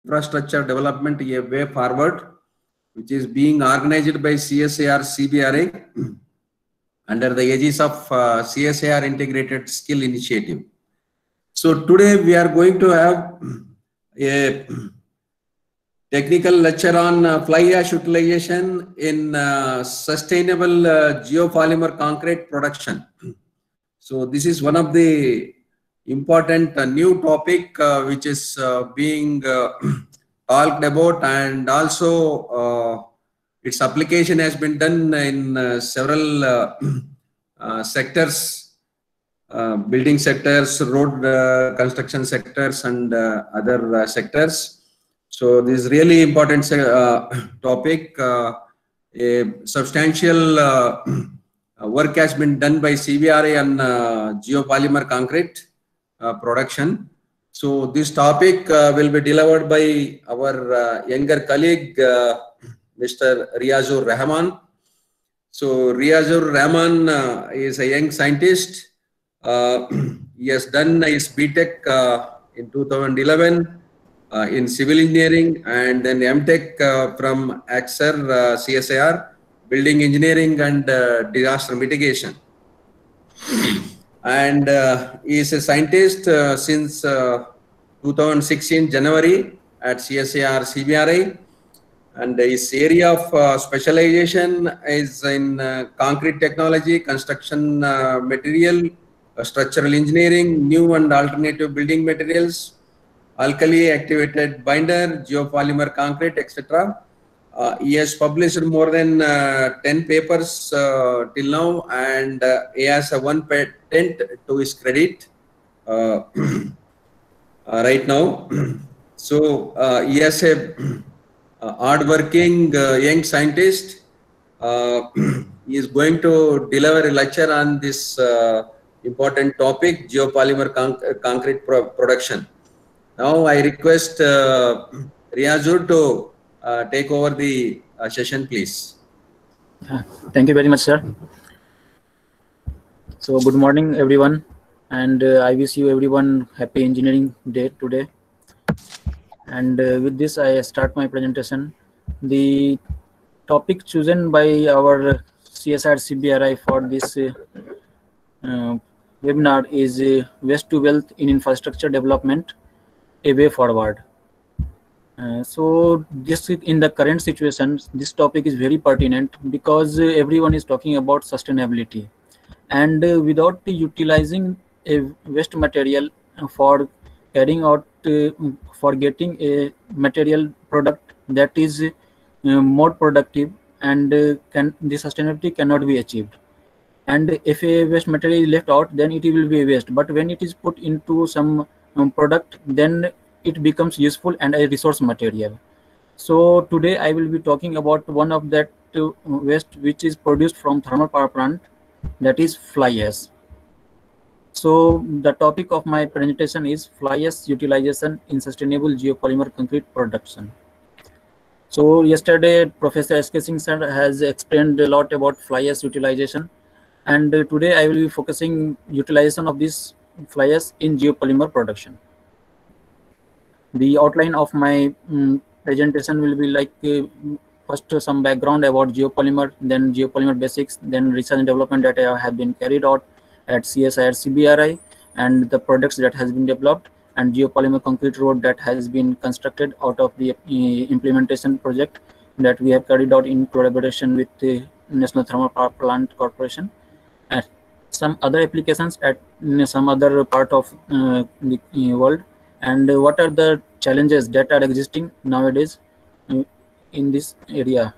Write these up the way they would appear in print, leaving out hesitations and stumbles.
infrastructure development a way forward, which is being organized by CSIR CBRI under the aegis of CSIR Integrated Skill Initiative. So today we are going to have a technical lecture on fly ash utilization in sustainable geopolymer concrete production. So this is one of the important new topic which is being talked about, and also its application has been done in several sectors, building sectors, road construction sectors, and other sectors. So this is really important topic. A substantial work has been done by CBRI on geopolymer concrete production. So this topic will be delivered by our younger colleague, Mr. Riazur Rahman. So Riazur Rahman is a young scientist. He has done his BTech in 2011 in civil engineering, and then MTech from AXER CSIR, building engineering and disaster mitigation. And he is a scientist since 2016 January at CSIR CBRI, and his area of specialization is in concrete technology, construction material, structural engineering, new and alternative building materials, alkali activated binder, geopolymer concrete, etc. He has published more than 10 papers till now, and he has one patent to his credit right now. So he is a hard-working young scientist. He is going to deliver a lecture on this important topic, geopolymer concrete production. Now I request Riazur to take over the session, please. Thank you very much, sir. So good morning, everyone, and I wish you everyone happy engineering day today. And with this, I start my presentation. The topic chosen by our CSIR CBRI for this webinar is Waste to Wealth in Infrastructure Development, a way forward. So this, in the current situation, this topic is very pertinent because everyone is talking about sustainability, and without utilizing a waste material for carrying out for getting a material product that is more productive, and the sustainability cannot be achieved. And if a waste material is left out, then it will be a waste, but when it is put into some product, then it becomes useful and a resource material. So today I will be talking about one of that waste which is produced from thermal power plant, that is fly ash. So the topic of my presentation is fly ash utilization in sustainable geopolymer concrete production. So yesterday Professor S.K. Singh sir has explained a lot about fly ash utilization, and today I will be focusing utilization of this fly ash in geopolymer production. The outline of my presentation will be like first some background about geopolymer, then geopolymer basics, then research and development that have been carried out at CSIR CBRI, and the products that has been developed, and geopolymer concrete road that has been constructed out of the implementation project that we have carried out in collaboration with the National Thermal Power Plant Corporation, and some other applications at some other part of the world, and what are the challenges that are existing nowadays in this area.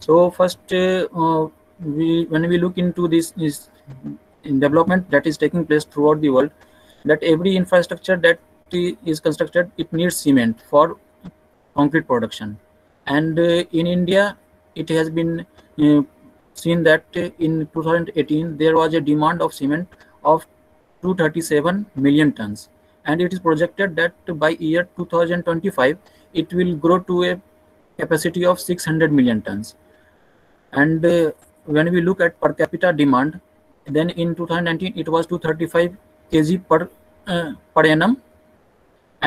So first, when we look into this in development that is taking place throughout the world, that every infrastructure that is constructed, it needs cement for concrete production. And in India, it has been seen that in 2018 there was a demand of cement of 237 million tons, and it is projected that by year 2025 it will grow to a capacity of 600 million tons. And when we look at per capita demand, then in 2019 it was 235 kg per annum,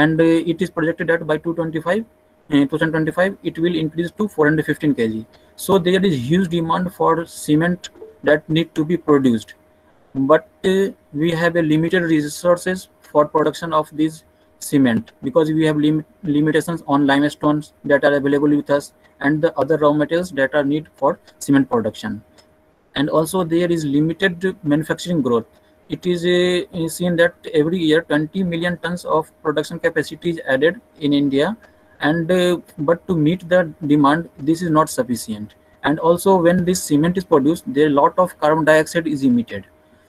and it is projected that by 2025 it will increase to 415 kg. So there is huge demand for cement that need to be produced, but we have a limited resources for production of this cement because we have limitations on limestones that are available with us and the other raw materials that are needed for cement production. And also there is limited manufacturing growth. It is seen that every year 20 million tons of production capacity is added in India, and but to meet the demand, this is not sufficient. And also when this cement is produced, there a lot of carbon dioxide is emitted,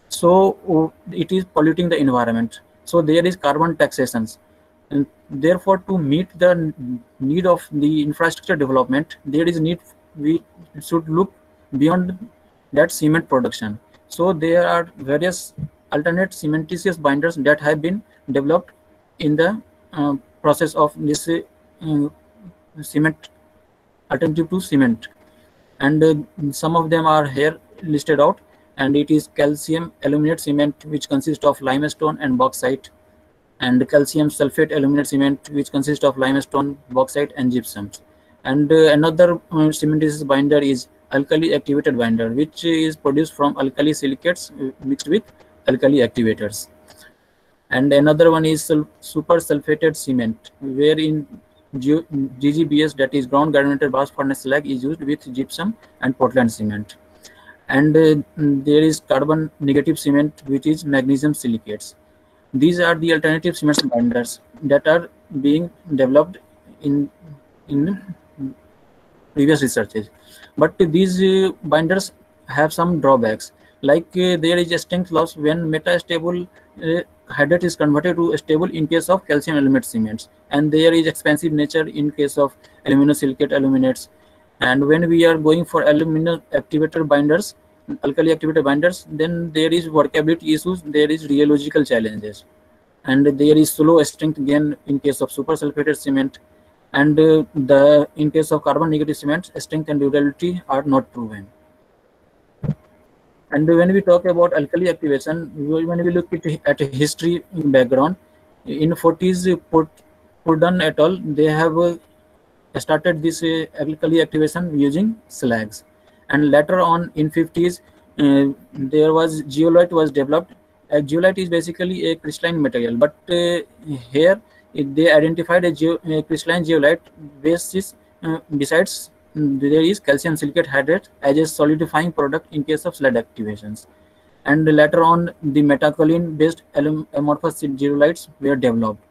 so it is polluting the environment. So there is carbon taxations, and therefore to meet the need of the infrastructure development, there is need we should look beyond that cement production. So there are various alternate cementitious binders that have been developed in the process of this cement alternative to cement, and some of them are here listed out. And it is calcium aluminate cement, which consists of limestone and bauxite, and calcium sulfate aluminate cement, which consists of limestone, bauxite, and gypsum. And another cementitious binder is alkali activated binder, which is produced from alkali silicates mixed with alkali activators. And another one is super sulfated cement, wherein GGBS, that is ground granulated blast furnace slag, is used with gypsum and Portland cement. And there is carbon negative cement, which is magnesium silicates. These are the alternative cement binders that are being developed in previous researches. But these binders have some drawbacks, like there is a strength loss when metastable hydrate is converted to stable in case of calcium aluminate cements, and there is expensive nature in case of aluminosilicate aluminates. And when we are going for aluminum activator binders, alkali activator binders, then there is workability issues, there is rheological challenges, and there is slow strength gain in case of super sulfated cement. And in case of carbon negative cements, strength and durability are not proven. And when we talk about alkali activation, when we look at a history background, in 40s, Purdon et al., they have started this alkali activation using slags. And later on in 50s, there was zeolite was developed. Zeolite is basically a crystalline material, but here they identified a crystalline zeolite basis. Besides, there is calcium silicate hydrate as a solidifying product in case of slag activations. And later on, the metacholine based amorphous zeolites were developed.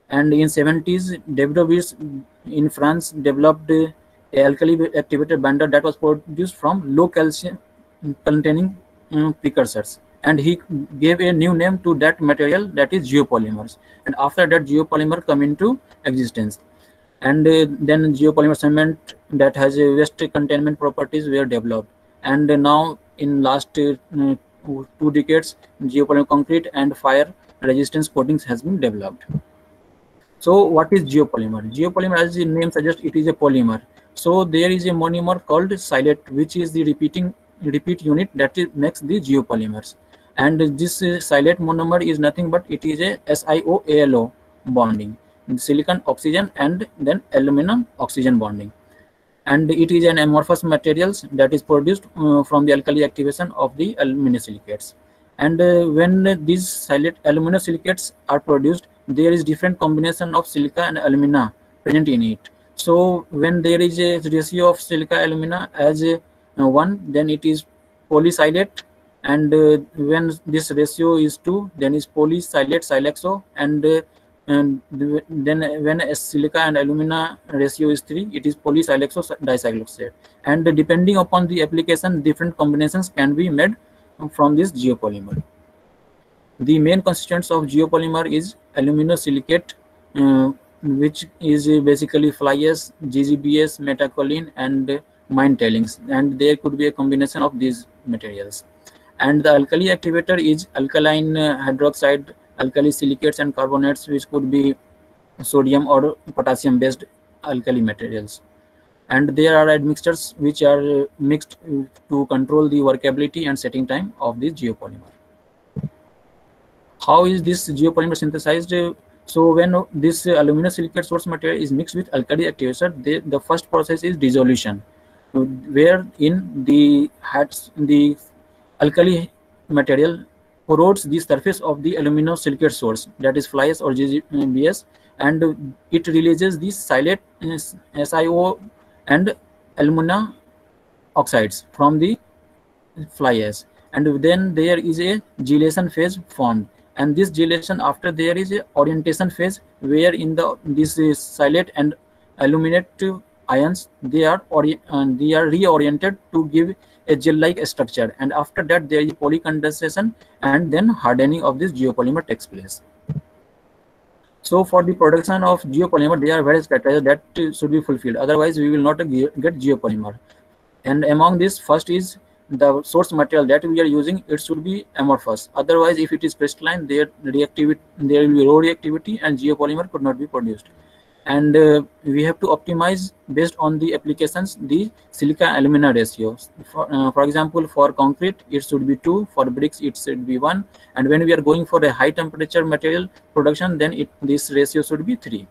And in 70s, Davidovich in France developed a alkali activated binder that was produced from low calcium containing precursors, and he gave a new name to that material, that is geopolymers. And after that, geopolymer come into existence, and then geopolymer cement that has a waste containment properties were developed. And now in last 2 decades, geopolymer concrete and fire resistance coatings has been developed. So what is geopolymer? Geopolymer, as the name suggests, it is a polymer. So there is a monomer called silate, which is the repeat unit that makes the geopolymers. And this silate monomer is nothing but it is a SiO-AlO bonding, silicon oxygen and then aluminum oxygen bonding. And it is an amorphous materials that is produced from the alkali activation of the aluminosilicates. And when these aluminosilicates are produced, there is different combination of silica and alumina present in it. So when there is a ratio of silica alumina as 1, then it is polysilate, and when this ratio is 2, then is polysilate silaxo, and then when a silica and alumina ratio is 3, it is polysilaxo dicycloxate. And depending upon the application, different combinations can be made from this geopolymer. The main constituents of geopolymer is aluminosilicate, which is basically fly ash, GGBS, metacholine, and mine tailings, and there could be a combination of these materials. And the alkali activator is alkaline hydroxide, alkali silicates and carbonates, which could be sodium or potassium based alkali materials. And there are admixtures which are mixed to control the workability and setting time of this geopolymer. How is this geopolymer synthesized? So when this aluminosilicate source material is mixed with alkali activator, the first process is dissolution, wherein the alkali material corrodes the surface of the aluminosilicate source, that is fly ash or GBS, and it releases the silate, SiO, and alumina oxides from the fly ash, and then there is a gelation phase formed, and this gelation, after there is a orientation phase where in this silate and aluminate ions they are reoriented to give a gel-like structure, and after that there is polycondensation, and then hardening of this geopolymer takes place. So for the production of geopolymer, there are various criteria that should be fulfilled, otherwise we will not get geopolymer. And among this, first is the source material that we are using, it should be amorphous. Otherwise, if it is crystalline, there will be low reactivity and geopolymer could not be produced. And we have to optimize based on the applications the silica alumina ratio. For example, for concrete it should be 2, for bricks it should be 1, and when we are going for a high temperature material production, then this ratio should be 3.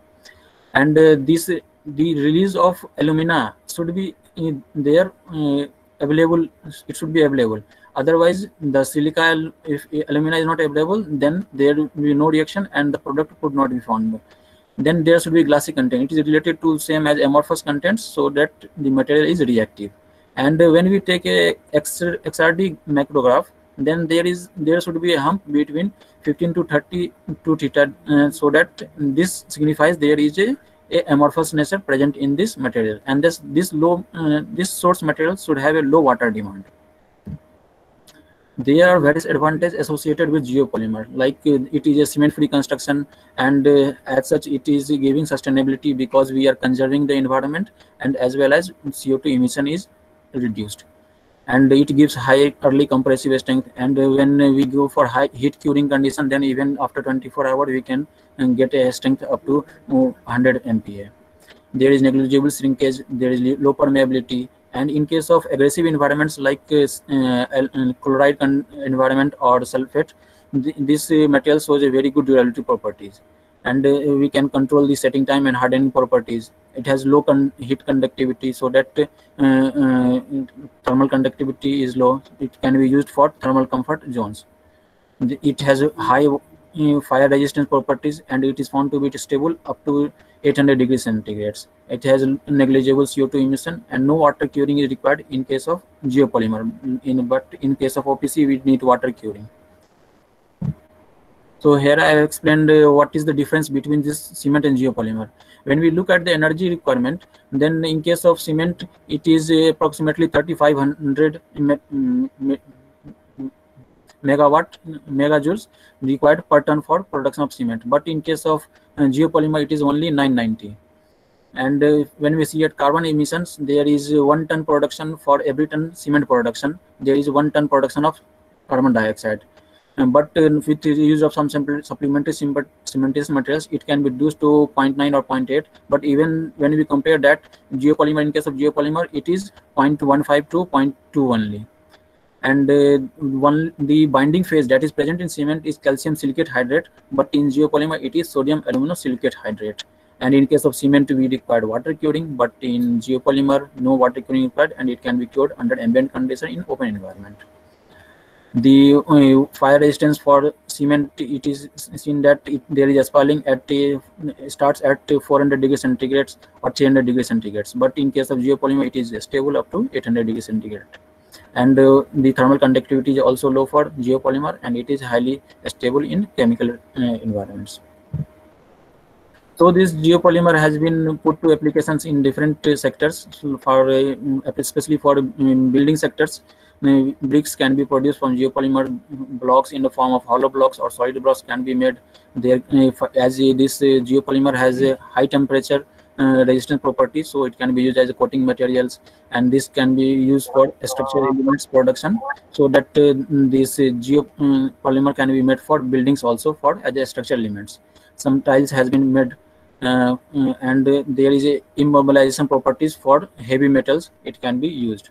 And the release of alumina should be there available, it should be available. Otherwise, the silica, if alumina is not available, then there will be no reaction and the product could not be found. Then there should be glassy content. It is related to same as amorphous contents, so that the material is reactive. And when we take a XRD macrograph, then there should be a hump between 15 to 32 theta, so that this signifies there is a amorphous nature present in this material, and this source material should have a low water demand. There are various advantages associated with geopolymer, like it is a cement-free construction, and as such it is giving sustainability because we are conserving the environment, and as well as CO2 emission is reduced, and it gives high early compressive strength. And when we go for high heat curing condition, then even after 24 hours we can get a strength up to 100 MPa. There is negligible shrinkage, there is low permeability, and in case of aggressive environments like chloride environment or sulfate, this material shows a very good durability properties, and we can control the setting time and hardening properties. It has low heat conductivity, so that thermal conductivity is low. It can be used for thermal comfort zones. It has high fire resistance properties, and it is found to be stable up to 800 degrees centigrade. It has negligible CO2 emission, and no water curing is required in case of geopolymer. But in case of OPC, we need water curing. So here I have explained what is the difference between this cement and geopolymer. When we look at the energy requirement, then in case of cement, it is approximately 3500 megajoules required per ton for production of cement. But in case of geopolymer, it is only 990. And when we see at carbon emissions, there is 1 ton production for every ton cement production. There is 1 ton production of carbon dioxide. But with the use of some supplementary cementitious materials, it can be reduced to 0.9 or 0.8. But even when we compare that, geopolymer, in case of geopolymer, it is 0.15 to 0.2 only. And the binding phase that is present in cement is calcium silicate hydrate, but in geopolymer it is sodium aluminosilicate hydrate. And in case of cement, we require water curing, but in geopolymer, no water curing required, and it can be cured under ambient condition in open environment. The fire resistance for cement, it is seen that there is a spalling starts at 400 degrees centigrade or 300 degrees centigrade. But in case of geopolymer, it is stable up to 800 degrees centigrade. And the thermal conductivity is also low for geopolymer, and it is highly stable in chemical environments. So this geopolymer has been put to applications in different sectors, for especially for building sectors. Bricks can be produced from geopolymer. Blocks in the form of hollow blocks or solid blocks can be made there, as this geopolymer has a high temperature resistant properties, so it can be used as a coating materials, and this can be used for structural elements production, so that this geopolymer can be made for buildings also for as a structural elements. Some tiles has been made, and there is a immobilization properties for heavy metals. It can be used.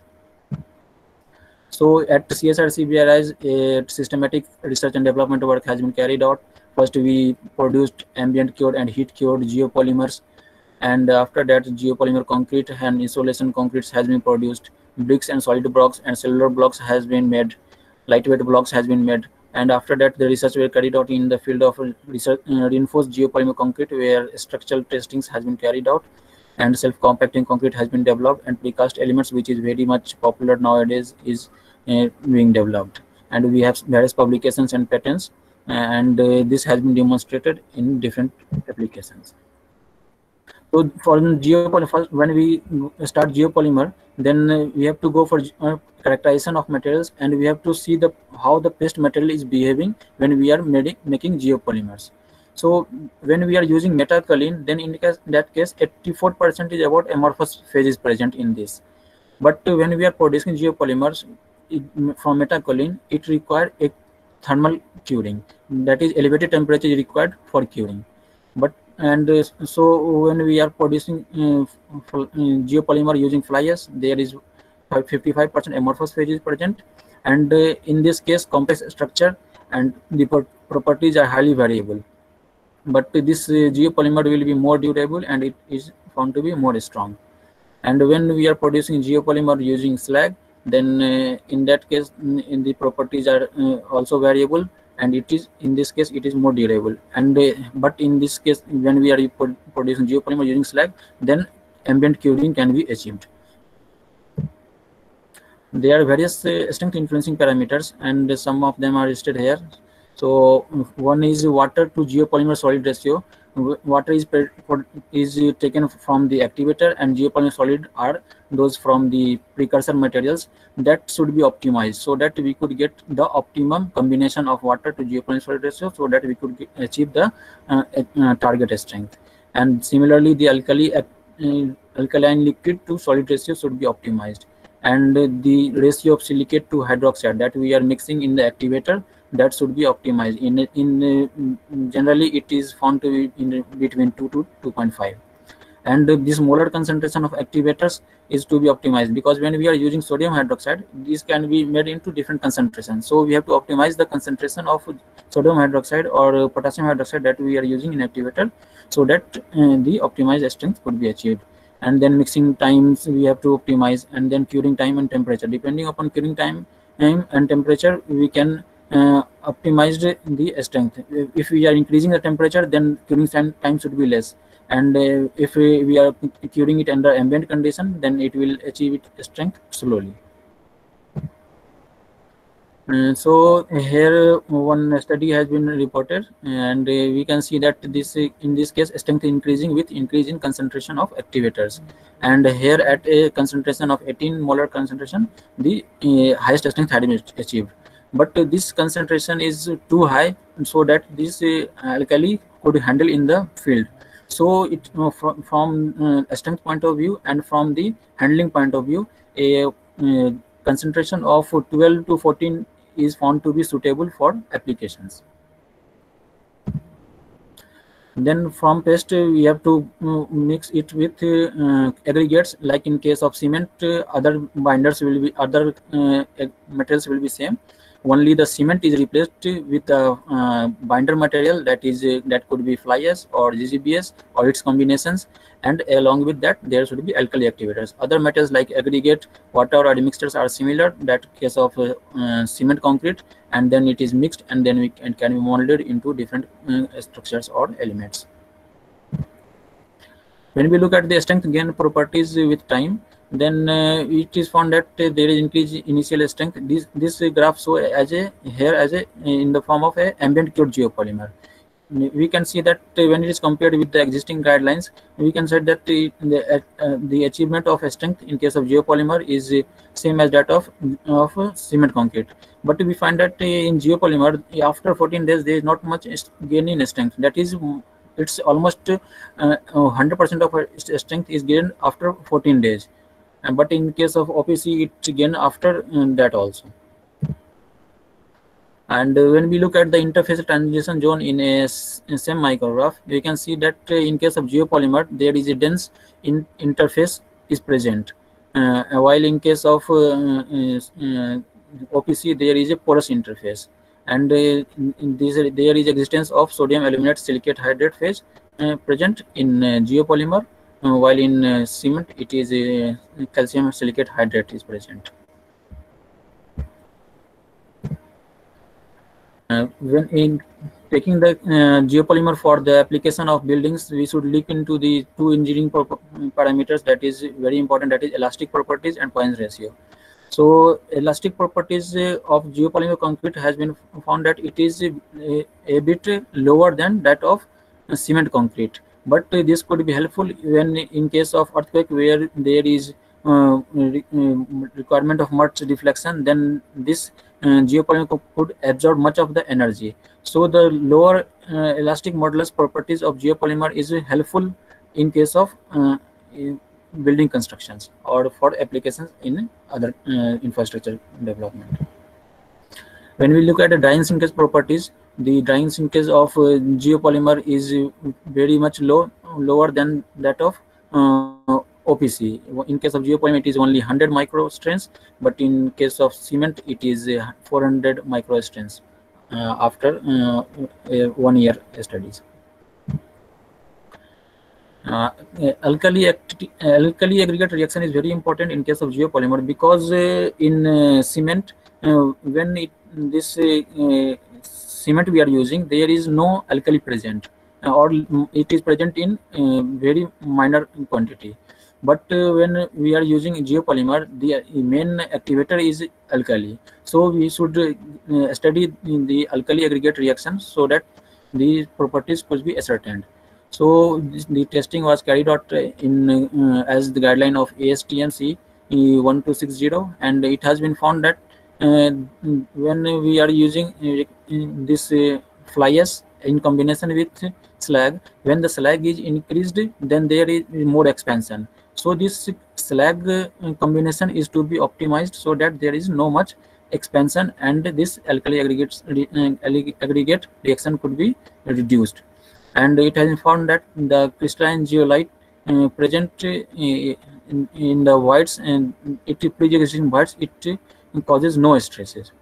So at CSR CBRI's systematic research and development work has been carried out first we produced ambient cured and heat cured geopolymers, and after that geopolymer concrete and insulation concretes has been produced. Bricks and solid blocks and cellular blocks has been made. Lightweight blocks has been made. And after that, the research were carried out in the field of research, reinforced geopolymer concrete, where structural testings has been carried out, and self-compacting concrete has been developed, and precast elements, which is very much popular nowadays, is being developed. And we have various publications and patents, and this has been demonstrated in different applications. So for geopolymer, first when we start geopolymer, then we have to go for characterization of materials, and we have to see how the paste material is behaving when we are making geopolymers. So when we are using metakaolin, then in that case 84% is about amorphous phase is present in this. But when we are producing geopolymers from metakaolin, it requires a thermal curing, that is elevated temperature is required for curing. So when we are producing geopolymer using fly ash, there is 55% amorphous phase is present, and in this case complex structure and the properties are highly variable. But this geopolymer will be more durable, and it is found to be more strong. And when we are producing geopolymer using slag, then in that case in the properties are also variable, and it is in this case it is more durable. And but in this case when we are producing geopolymer using slag, then ambient curing can be achieved. There are various strength influencing parameters, and some of them are listed here. So one is water to geopolymer solid ratio. Water is taken from the activator, and geopolymer solid are those from the precursor materials. That should be optimized so that we could get the optimum combination of water to geopolymer solid ratio, so that we could achieve the target strength. And similarly, the alkaline liquid to solid ratio should be optimized, and the ratio of silicate to hydroxide that we are mixing in the activator, that should be optimized. Generally it is found to be in between 2 to 2.5, and this molar concentration of activators is to be optimized, because when we are using sodium hydroxide, this can be made into different concentrations. So we have to optimize the concentration of sodium hydroxide or potassium hydroxide that we are using in activator, so that the optimized strength could be achieved. And then mixing times we have to optimize, and then curing time and temperature. Depending upon curing time and temperature, we can optimize the strength. If we are increasing the temperature, then curing time should be less, and if we are curing it under ambient condition, then it will achieve its strength slowly. So here one study has been reported, and we can see that in this case strength increasing with increase in concentration of activators, and here at a concentration of 18 molar concentration, the highest strength had been achieved. But this concentration is too high, so that this alkali could handle in the field. So it from a strength point of view and from the handling point of view, a concentration of 12 to 14 is found to be suitable for applications. Then from paste we have to mix it with aggregates. Like in case of cement, other binders will be materials will be same. Only the cement is replaced with a binder material, that could be fly ash or GGBS or its combinations, and along with that there should be alkali activators. Other metals like aggregate, water or admixtures are similar, that case of cement concrete, and then it is mixed, and then it can be molded into different structures or elements. When we look at the strength gain properties with time, then it is found that there is increased initial strength. This graph show in the form of a ambient cured geopolymer. We can see that when it is compared with the existing guidelines, we can say that the achievement of strength in case of geopolymer is same as that of cement concrete. But we find that in geopolymer, after 14 days there is not much gain in strength. That is, it's almost 100% of strength is gained after 14 days. But in case of OPC, it gain after that also. And when we look at the interface transition zone in a same micrograph, we can see that in case of geopolymer, there is a dense interface is present, while in case of OPC, there is a porous interface. and there is existence of sodium aluminate silicate hydrate phase present in geopolymer, while in cement it is calcium silicate hydrate is present. When in taking the geopolymer for the application of buildings, we should look into the two engineering parameters that is very important, that is elastic properties and Poisson ratio. So elastic properties of geopolymer concrete has been found that it is a bit lower than that of cement concrete, but this could be helpful when in case of earthquake where there is requirement of much deflection, then this geopolymer could absorb much of the energy. So the lower elastic modulus properties of geopolymer is helpful in case of building constructions or for applications in other infrastructure development. When we look at the drying shrinkage properties, the drying shrinkage of geopolymer is very much lower than that of OPC. In case of geopolymer, it is only 100 microstrains, but in case of cement, it is 400 microstrains after 1 year studies. Alkali aggregate reaction is very important in case of geopolymer, because in cement, when this cement we are using, there is no alkali present, or it is present in very minor quantity. But when we are using geopolymer, the main activator is alkali. So we should study the alkali aggregate reaction so that these properties could be ascertained. So the testing was carried out in as the guideline of ASTM C 1260, and it has been found that when we are using this fly ash in combination with slag, when the slag is increased, then there is more expansion. So this slag combination is to be optimized so that there is no much expansion, and this alkali aggregate reaction could be reduced. And it has been found that the crystalline zeolite present in the voids, and it pre-existing voids, it causes no stresses.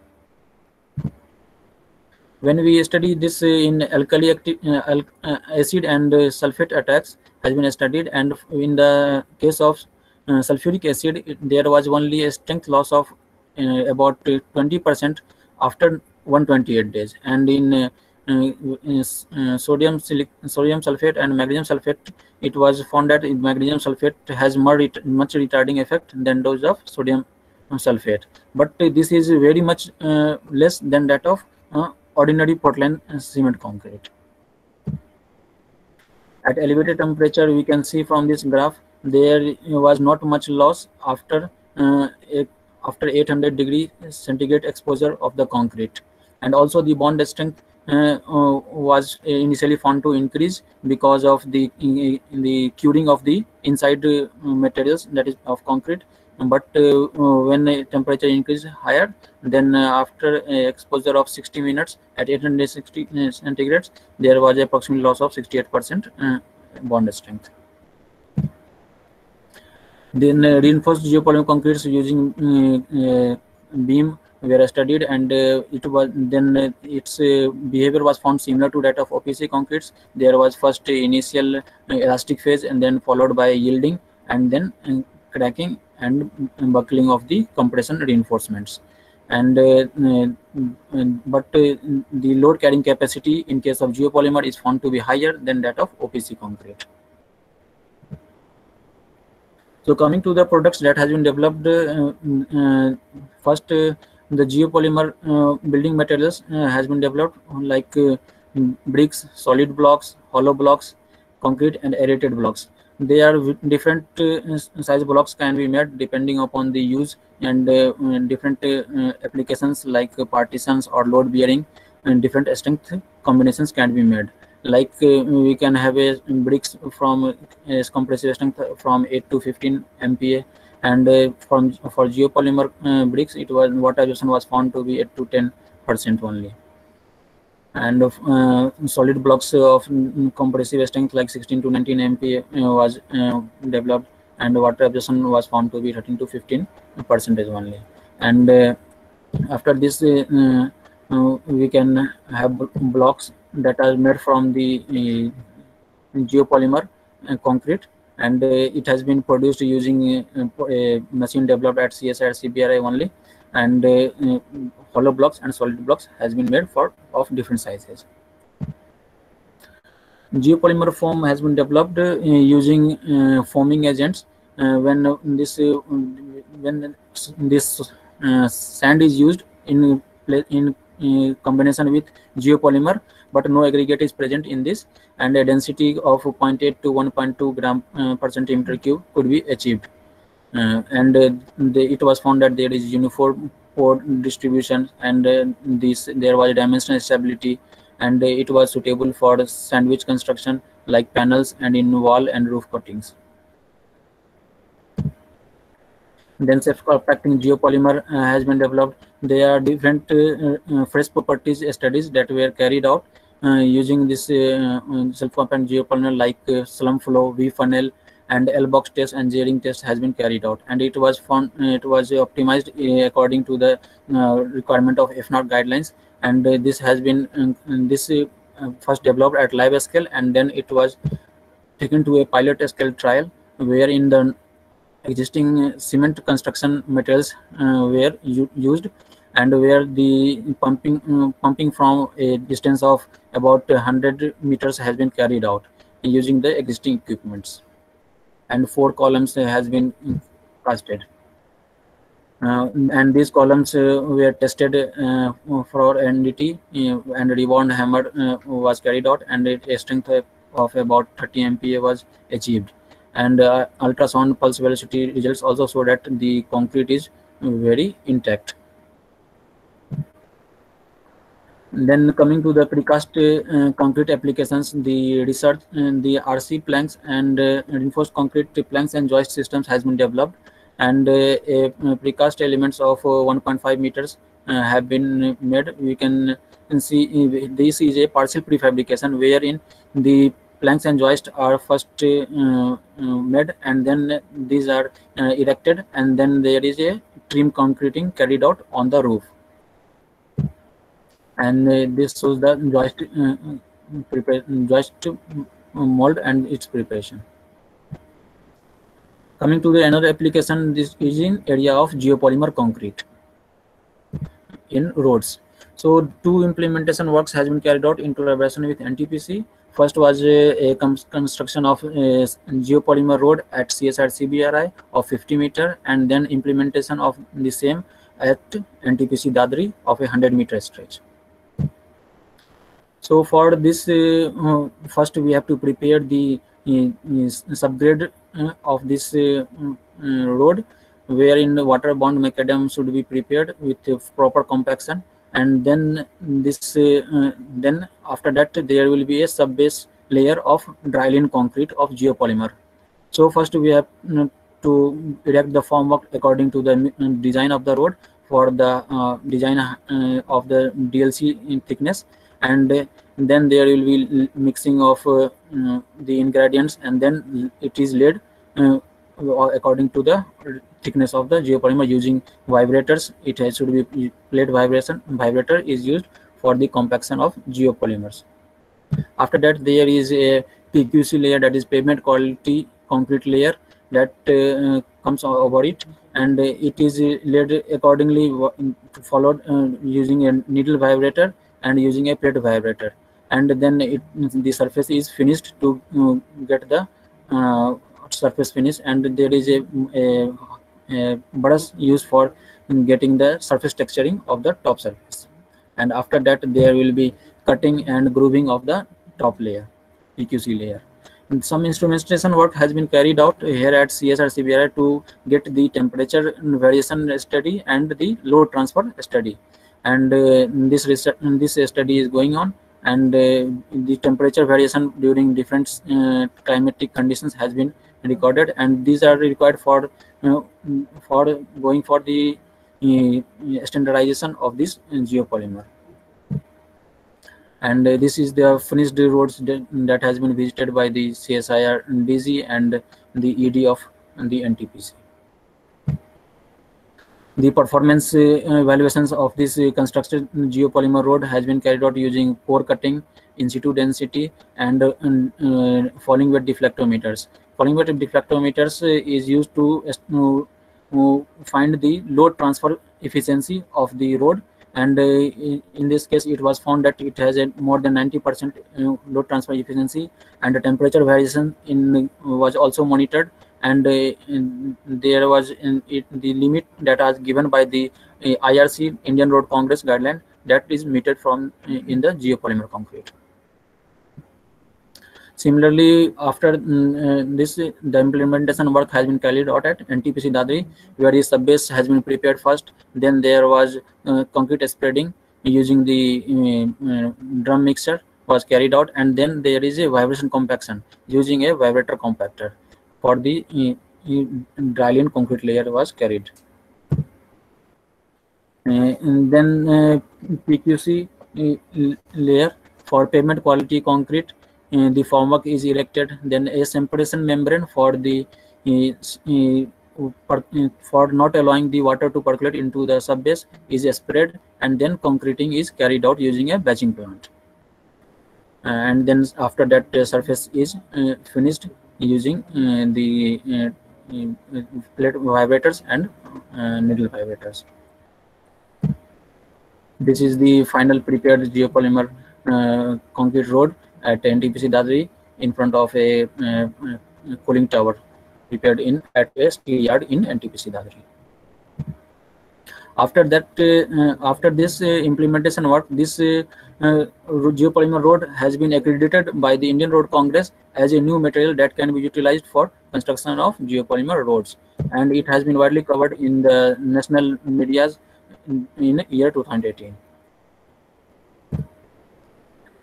When we study this in alkali acid and sulfate attacks has been studied, and in the case of sulfuric acid, there was only a strength loss of about 20% after 128 days, and in sodium sulfate and magnesium sulfate, it was found that magnesium sulfate has much retarding effect than those of sodium sulfate, but this is very much less than that of ordinary Portland cement concrete. At elevated temperature, we can see from this graph there was not much loss after 800 degree centigrade exposure of the concrete, and also the bond strength was initially found to increase because of the curing of the inside materials, that is of concrete. But when the temperature increased higher, then after exposure of 60 minutes at 860 centigrades, there was approximate loss of 68% bond strength. Then reinforced geopolymer concretes using beam were studied, and it was then its behavior was found similar to that of OPC concretes. There was first initial elastic phase, and then followed by yielding, and then cracking and buckling of the compression reinforcements. And but the load carrying capacity in case of geopolymer is found to be higher than that of OPC concrete. So coming to the products that has been developed, first the geopolymer building materials has been developed, like bricks, solid blocks, hollow blocks, concrete, and aerated blocks. They are different size blocks can be made depending upon the use, and different applications like partitions or load bearing, and different strength combinations can be made. Like we can have a bricks from compressive strength from 8 to 15 MPa, and for geopolymer bricks, it was water absorption was found to be 8 to 10% only. And solid blocks of compressive strength like 16 to 19 MPa was developed, and water absorption was found to be 13 to 15% only. And after this we can have blocks that are made from the geopolymer concrete, and it has been produced using a machine developed at CSIR CBRI only, and hollow blocks and solid blocks has been made of different sizes. Geopolymer foam has been developed using foaming agents. When this sand is used in combination with geopolymer, but no aggregate is present in this, and a density of 0.8 to 1.2 gram per centimeter cube could be achieved. It was found that there is uniform pore distribution, and there was dimensional stability, and it was suitable for sandwich construction like panels and in wall and roof cuttings. Then self-compacting geopolymer has been developed. There are different fresh properties studies that were carried out using this self-compacting geopolymer, like slump flow, V-funnel, and L-box test and J-ring test has been carried out, and it was found it was optimized according to the requirement of FNOT guidelines, and this has been first developed at lab scale, and then it was taken to a pilot scale trial wherein the existing cement construction materials were used, and where the pumping from a distance of about 100 meters has been carried out using the existing equipments, and 4 columns has been casted. And these columns were tested for NDT, and rebound hammer was carried out, and a strength of about 30 MPa was achieved. And ultrasound pulse velocity results also show that the concrete is very intact. Then coming to the precast concrete applications, the research the RC planks and reinforced concrete planks and joist systems has been developed, and precast elements of 1.5 meters have been made. We can see this is a partial prefabrication wherein the planks and joists are first made, and then these are erected, and then there is a trim concreting carried out on the roof, and this shows the joist mold and its preparation. Coming to another application, this is in area of geopolymer concrete in roads. So 2 implementation works has been carried out in collaboration with NTPC. First was a construction of a geopolymer road at CSIR CBRI of 50 meter, and then implementation of the same at NTPC Dadri of a 100-meter stretch. So for this, first we have to prepare the subgrade of this road, wherein the water-bound macadam should be prepared with proper compaction, and then this then after that there will be a sub-base layer of dry-lined concrete of geopolymer. So first we have to erect the formwork according to the design of the road for the design of the DLC in thickness, and then there will be mixing of the ingredients, and then it is laid according to the thickness of the geopolymer using vibrators. It should be plate vibrator is used for the compaction of geopolymers. After that, there is a PQC layer, that is pavement quality concrete layer, that comes over it, and it is laid accordingly, followed using a needle vibrator and using a plate vibrator, and then the surface is finished to get the surface finish, and there is a brush used for getting the surface texturing of the top surface, and after that there will be cutting and grooving of the top layer, PQC layer. And some instrumentation work has been carried out here at CSIR CBRI to get the temperature variation study and the load transfer study, and this study is going on, and the temperature variation during different climatic conditions has been recorded, and these are required for going for the standardization of this geopolymer. And this is the finished roads that has been visited by the CSIR DG and the ED of the NTPC. The performance evaluations of this constructed geopolymer road has been carried out using pore cutting, in situ density, and falling weight deflectometers. Falling weight deflectometers is used to find the load transfer efficiency of the road, and in this case it was found that it has a more than 90% load transfer efficiency, and the temperature variation was also monitored, and there was the limit that was given by the IRC, Indian Road Congress guideline, that is meted from in the geopolymer concrete. Similarly, after this, the implementation work has been carried out at NTPC Dadri, where the subbase has been prepared first. Then there was concrete spreading using the drum mixer was carried out, and then there is a vibration compaction using a vibrator compactor for the dryland concrete layer was carried. And then PQC layer for pavement quality concrete. The formwork is erected, then a separation membrane for the for not allowing the water to percolate into the subbase is spread, and then concreting is carried out using a batching plant. And then after that, the surface is finished using the plate vibrators and needle vibrators. This is the final prepared geopolymer concrete road at NTPC Dadri in front of a cooling tower prepared at a steel yard in NTPC Dadri. After that, after this implementation work, this geopolymer road has been accredited by the Indian Road Congress as a new material that can be utilized for construction of geopolymer roads, and it has been widely covered in the national medias in year 2018.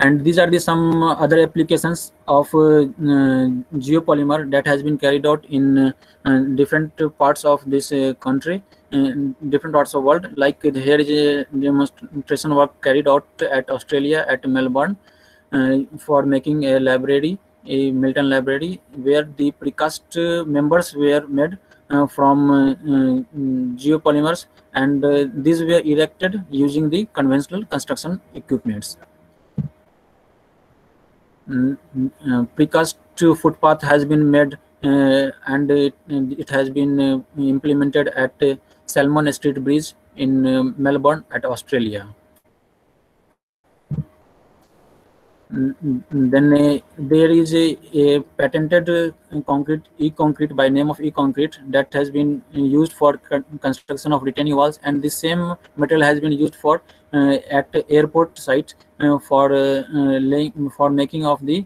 And these are the some other applications of geopolymer that has been carried out in different parts of this country, different parts of the world. Like here is a demonstration work carried out at Australia, at Melbourne, for making a library, a Milton library, where the precast members were made from geopolymers, and these were erected using the conventional construction equipments. Precast footpath has been made, and it has been implemented at Salmon Street Bridge in Melbourne at Australia. Then there is a patented concrete, e-concrete, by name of e-concrete, that has been used for construction of retaining walls, and the same material has been used for at airport site for making of the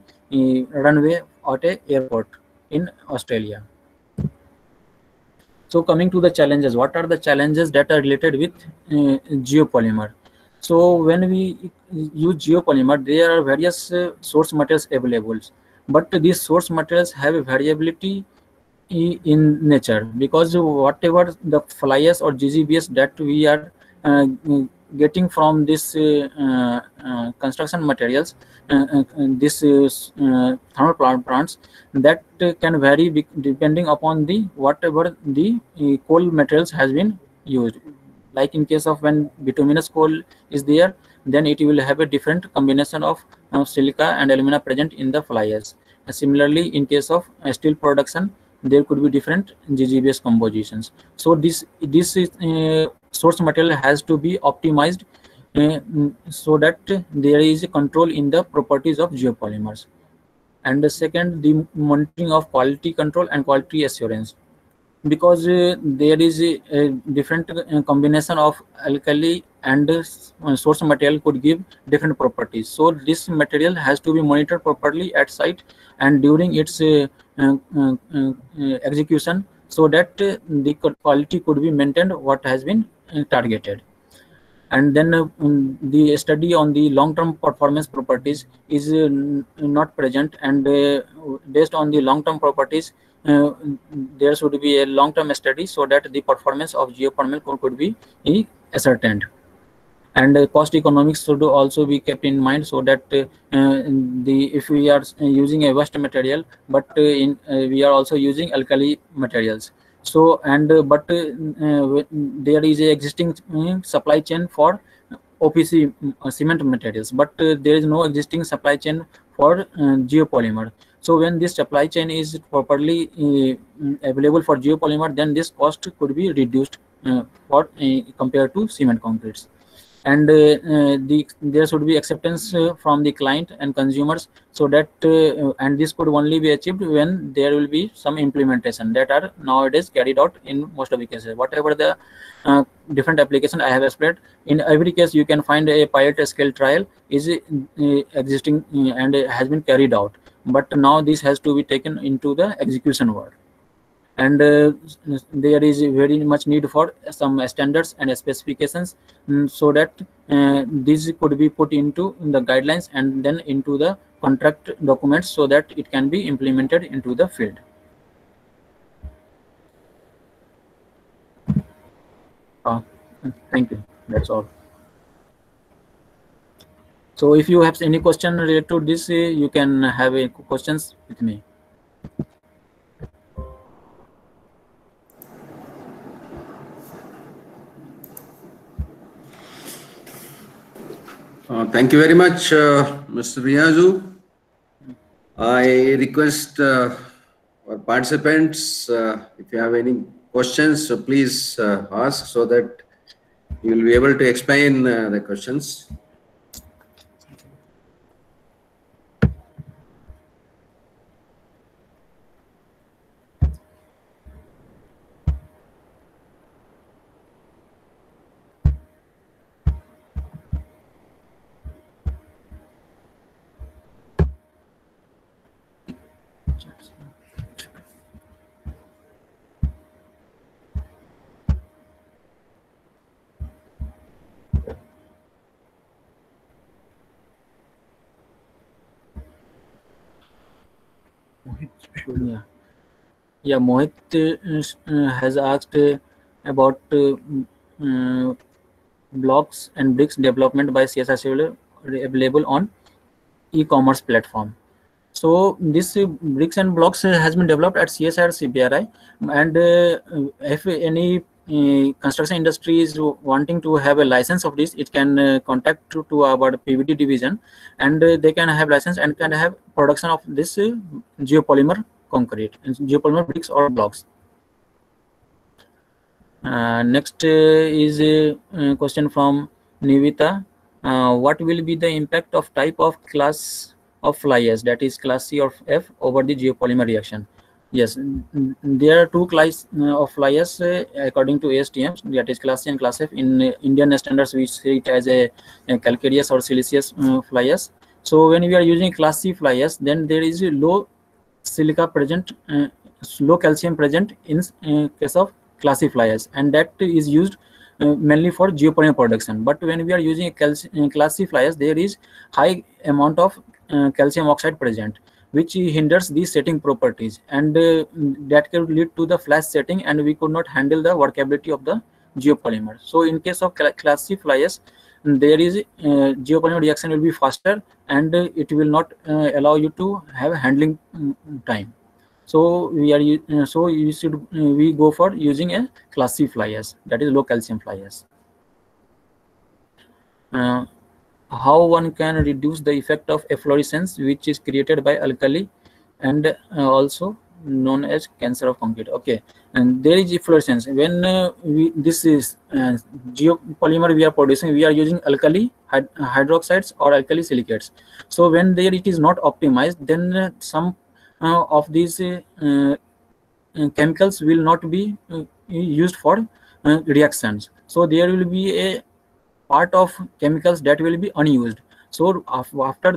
runway at a airport in Australia. So coming to the challenges, what are the challenges that are related with geopolymer? So when we use geopolymer, there are various source materials available, but these source materials have a variability in nature, because whatever the fly ash or GGBS that we are getting from this construction materials, this thermal plants, that can vary depending upon the whatever the coal materials has been used. Like in case of when bituminous coal is there, then it will have a different combination of silica and alumina present in the fly ash. Similarly, in case of steel production, there could be different GGBS compositions. So this source material has to be optimized so that there is a control in the properties of geopolymers. And the second, the monitoring of quality control and quality assurance, because there is a different combination of alkali and source material could give different properties. So this material has to be monitored properly at site and during its execution, so that the quality could be maintained what has been targeted. And then the study on the long-term performance properties is not present, and based on the long-term properties, there should be a long-term study so that the performance of geopolymer could be ascertained. And cost economics should also be kept in mind, so that if we are using a waste material, but we are also using alkali materials, So and there is a existing supply chain for OPC cement materials, but there is no existing supply chain for geopolymer. So when this supply chain is properly available for geopolymer, then this cost could be reduced for compared to cement concretes. And there should be acceptance from the client and consumers, so that and this could only be achieved when there will be some implementation that are nowadays carried out in most of the cases. Whatever the different application I have explained, in every case you can find a pilot scale trial is existing and has been carried out, but now this has to be taken into the execution world. And there is very much need for some standards and specifications, so that these could be put into the guidelines and then into the contract documents, so that it can be implemented into the field. Thank you. That's all. So if you have any question related to this, you can have a questions with me. Thank you very much, Mr. Riazu. I request our participants, if you have any questions, so please ask, so that you will be able to explain the questions. Yeah, Mohit has asked about blocks and bricks development by CSR available on e-commerce platform. So this bricks and blocks has been developed at CSIR CBRI, and if any construction industry is wanting to have a license of this, it can contact to our PVD division, and they can have license and can have production of this geopolymer concrete, geopolymer bricks or blocks. Next is a question from Nivita. What will be the impact of type of class of fly ash, that is class C or F, over the geopolymer reaction? Yes, there are two classes of fly ash according to ASTM, that is class C and class F. In Indian standards, we say it as a calcareous or siliceous fly ash. So when we are using class C fly ash, then there is a low silica present, low calcium present in case of class C fly ash, and that is used mainly for geopolymer production. But when we are using a class C fly ash, there is high amount of calcium oxide present, which hinders the setting properties, and that could lead to the flash setting, and we could not handle the workability of the geopolymer. So in case of class C fly ash, there is geopolymer reaction will be faster, and it will not allow you to have handling time. So we are we go for using a class C fly ash, that is low calcium fly ash. How one can reduce the effect of efflorescence, which is created by alkali and also known as cancer of concrete? Okay, and there is efflorescence when this is geopolymer we are producing, we are using alkali hydroxides or alkali silicates. So when there it is not optimized, then some of these chemicals will not be used for reactions. So there will be a part of chemicals that will be unused. So after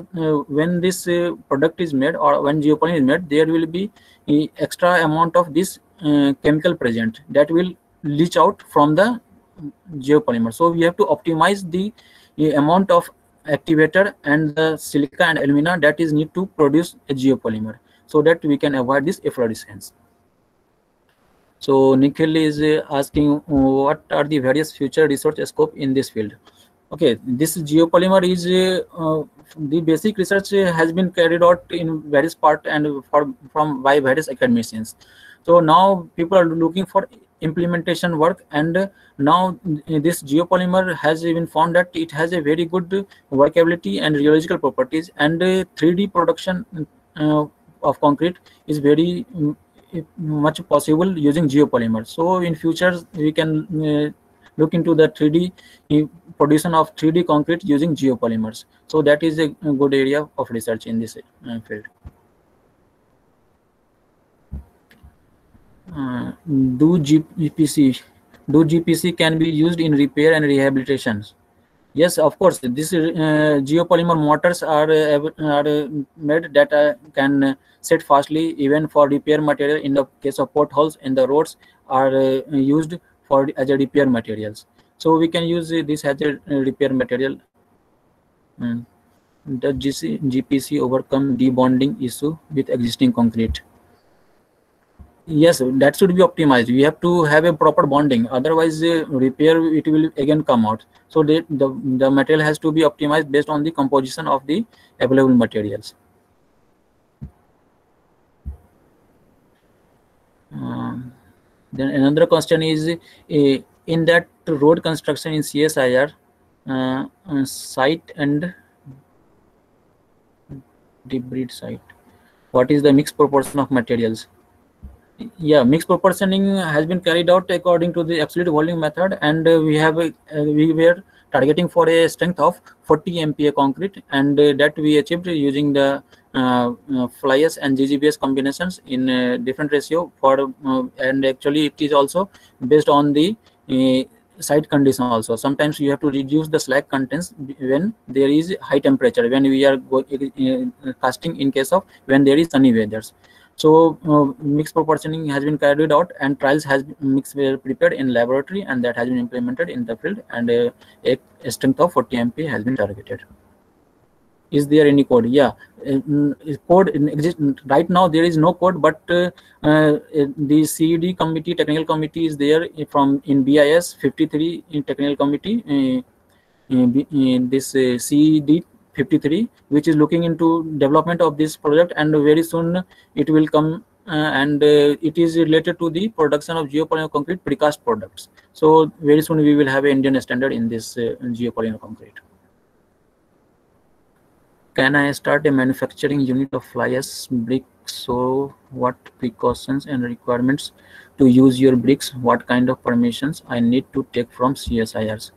when this product is made, or when geopolymer is made, there will be extra amount of this chemical present that will leach out from the geopolymer. So we have to optimize the amount of activator and the silica and alumina that is need to produce a geopolymer, so that we can avoid this efflorescence. So Nikhil is asking, what are the various future research scope in this field? Okay, this geopolymer is the basic research has been carried out in various part and by various academicians. So now people are looking for implementation work, and now this geopolymer has even found that it has a very good workability and rheological properties, and 3D production of concrete is very much possible using geopolymer. So in future we can look into the 3D production of 3D concrete using geopolymers. So that is a good area of research in this field. Do GPC can be used in repair and rehabilitations? Yes, of course. This geopolymer mortars are made that can set fastly even for repair material. In the case of potholes in the roads are used for as a repair materials. So we can use this as a repair material. Does GPC overcome debonding issue with existing concrete? Yes, that should be optimized. We have to have a proper bonding. Otherwise, repair it will again come out. So the material has to be optimized based on the composition of the available materials. Then another question is in that road construction in CSIR site and debris site, what is the mixed proportion of materials? Yeah, mixed proportioning has been carried out according to the absolute volume method, and we were targeting for a strength of 40 MPa concrete, and that we achieved using the fly ash and GGBS combinations in different ratio for and actually it is also based on the site condition also. Sometimes you have to reduce the slag contents when there is high temperature, when we are casting in case of when there is sunny weathers. So mixed proportioning has been carried out, and trials has were prepared in laboratory, and that has been implemented in the field, and a strength of 40 MPa has been targeted. Is there any code? Yeah, code exists right now. There is no code, but the CED committee, technical committee is there from in BIS 53 in technical committee. This CED 53, which is looking into development of this project, and very soon it will come, and it is related to the production of geopolymer concrete precast products. So very soon we will have an Indian standard in this geopolymer concrete. Can I start a manufacturing unit of fly ash bricks? So what precautions and requirements to use your bricks? What kind of permissions I need to take from CSIRs?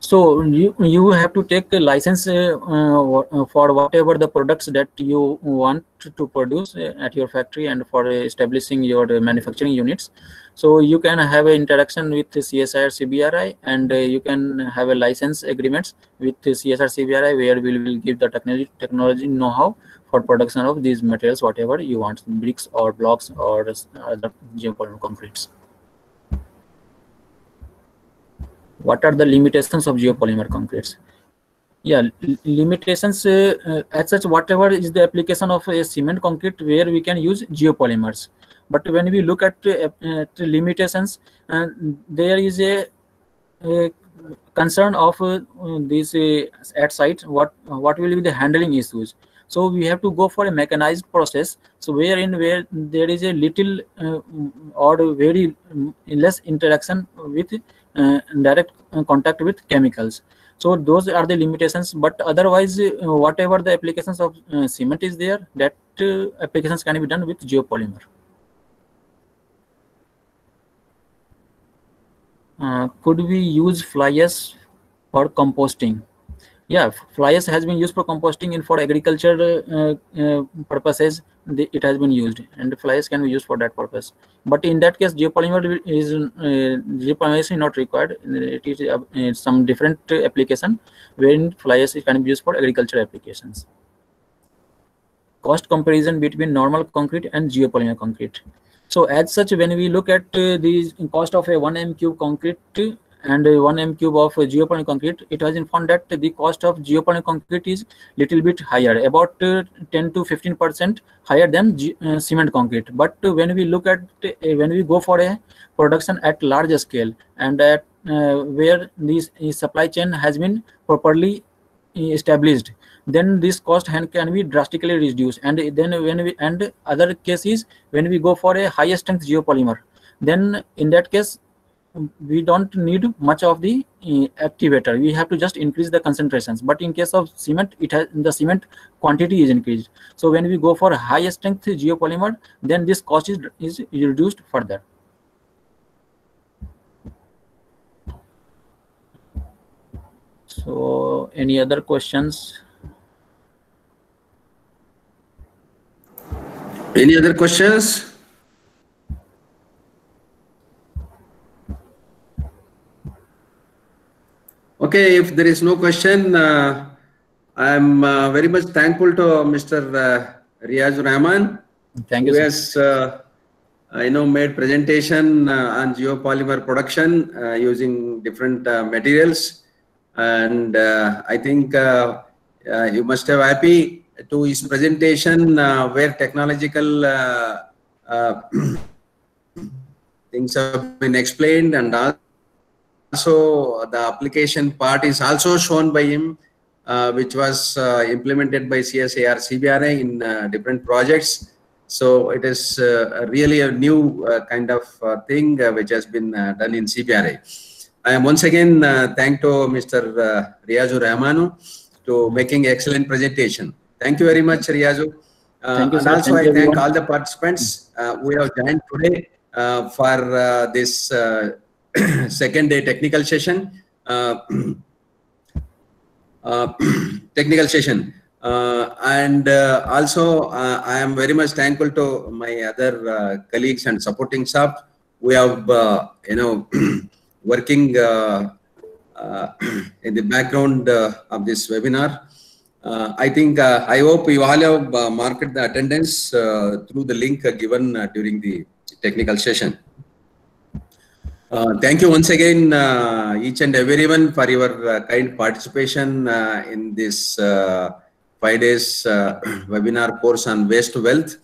So you have to take a license for whatever the products that you want to produce at your factory, and for establishing your manufacturing units. So you can have an interaction with CSIR CBRI, and you can have a license agreements with CSIR CBRI, where we will give the technology know-how for production of these materials, whatever you want, bricks or blocks or other geopolymer concretes. What are the limitations of geopolymer concretes? Yeah, limitations as such, whatever is the application of a cement concrete where we can use geopolymers. But when we look at limitations, there is a concern of this at site, what will be the handling issues. So we have to go for a mechanized process, so where there is a little or very less interaction with direct contact with chemicals. So those are the limitations, but otherwise whatever the applications of cement is there, that applications can be done with geopolymer. Could we use fly ash for composting? Yeah, fly ash has been used for composting, and for agriculture purposes it has been used, and fly ash can be used for that purpose. But in that case, geopolymer is not required. It is some different application wherein fly ash can be used for agriculture applications. Cost comparison between normal concrete and geopolymer concrete. So as such, when we look at the cost of a 1 m³ concrete and 1 m³ of geopolymer concrete, it has been found that the cost of geopolymer concrete is little bit higher, about 10 to 15% higher than cement concrete. But when we look at when we go for a production at large scale, and at where this supply chain has been properly established, then this cost can be drastically reduced. And then and other case is when we go for a high strength geopolymer, then in that case we don't need much of the activator. We have to just increase the concentrations. But in case of cement, the cement quantity is increased. So when we go for high strength geopolymer, then this cost is reduced further. So any other questions? Any other questions? Okay, if there is no question, I'm very much thankful to Mr. Riazur Rahman. Thank you, who has made presentation on geopolymer production using different materials, and I think you must have happy to his presentation where technological things have been explained, and also the application part is also shown by him, which was implemented by CSIR CBRI in different projects. So it is really a new kind of thing which has been done in CBRI. I am once again thank to Mr. Riazur Rahmanu to making excellent presentation. Thank you very much, Riazu. Thank you, and sir. also Thank I you, thank everyone. all the participants who have joined today for this second day technical session. And also I am very much thankful to my other colleagues and supporting staff. We have working in the background of this webinar. I think I hope you all have marked the attendance through the link given during the technical session. Thank you once again, each and everyone, for your kind participation in this 5 days webinar course on waste to wealth.